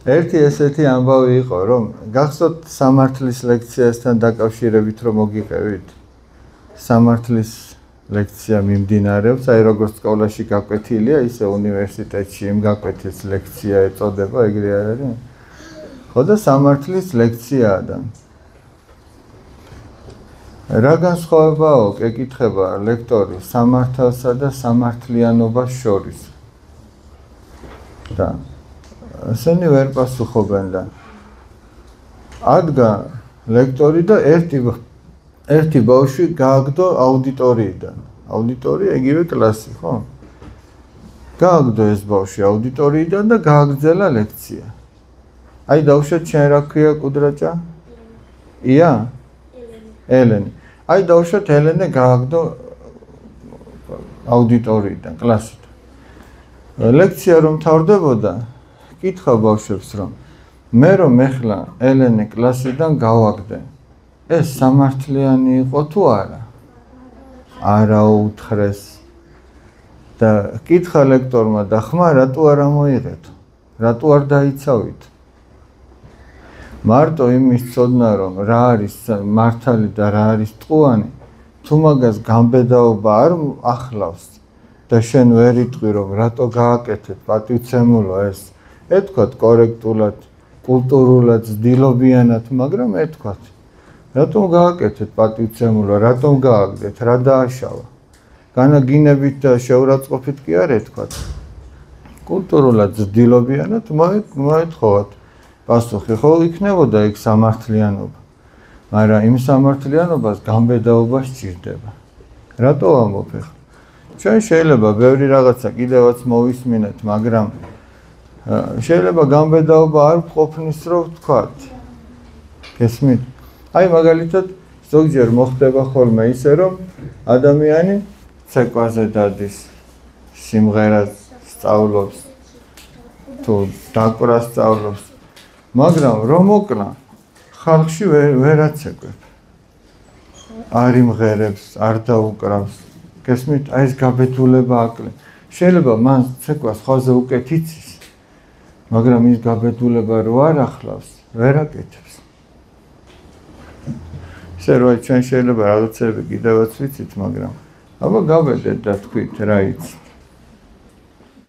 ერთი ესეთი ამბავი იყო, რომ გახსოვთ სამართლის ლექციასთან დაკავშირებით რომ მოგიყევით. სამართლის ლექცია მიმდინარეობს, აი როგორც სკოლაში გაკვეთილია, ისე უნივერსიტეტში იმ გაკვეთის ლექცია ეწოდება, ეგრე არ არის? ხო და სამართლის ლექციაა და რა განსხვავებაა, ეკითხება ლექტორი სამართალსა და სამართლიანობას შორის. და ესენი ვერ პასუხობენ და ადგა ლექტორი და ერთი ბავშვი გააგდო აუდიტორიიდან. აუდიტორია იგივე კლასი, ხო? გააგდო ეს ბავშვი აუდიტორიიდან და გააგრძელა ლექცია. აი დავუშვათ შენ რა ქვია კუდრაჭა? ია? ელენი. აი დავუშვათ ელენე გააგდო აუდიტორიიდან, კლასიდან. ლექცია რომ თავდებოდა, კითხა ბავშვებს რომ მე რომ ეხლა ელენე კლასიდან გავაგდე, ეს სამართლიანი იყო თუ არა? არა უთხრეს. და კითხა ლექტორმა და ხმა რატო არ მოიღეთო? რატო არ დაიცავით? მარტო იმის ცოდნა რომ რა არის მართალი და რა არის ტყუანი, თუ მაგას გამბედაობა არ ახლავს და შენ ვერ იტყვი რომ რატო გააკეთეთ პატივცემულო ეს, ეთქვათ კორექტულად, კულტურულად, ძდილობიანად, მაგრამ ეთქვათ რატომ გააკეთეთ პატივცემულო, რატომ გააგდეთ, რა დააშავა? განაგინებით და შეურაცხყოფით კი არ ეთქვათ. კულტურულად, ძდილობიანად მოეთხოვათ პასუხი, ხო იქნებოდა იქ სამართლიანობა. მაგრამ იმ სამართლიანობას გამბედაობა სჭირდება. რატო ამბობ ახლა? ჩვენ შეიძლება ბევრი რაღაცა კიდევაც მოვისმინეთ, მაგრამ შეიძლება გამბედაობა არ ყოფნის რო ვთქვათ. გესმით? აი მაგალითად ზოგჯერ მოხდება ხოლმე ისე რომ ადამიანი ცეკვაზე დადის, სიმღერას სწავლობს, თუ დაკვრას სწავლობს, მაგრამ რომ მოკლა, ხალხში ვერ აცეკვებ. არ იმღერებს, არ დაუკრავს. გესმით? აი ეს გაბედულება აკლე. შეიძლება მან ცეკვა სხვაზე უკეთ იცის, მაგრამ ის გაბედულება რო არ ახლავს, ვერ აკეთებს. ისე რომ ჩვენ შეიძლება რაღაცები კიდევაც ვიცით, მაგრამ აბა გავედეთ და თქვით რა იცი.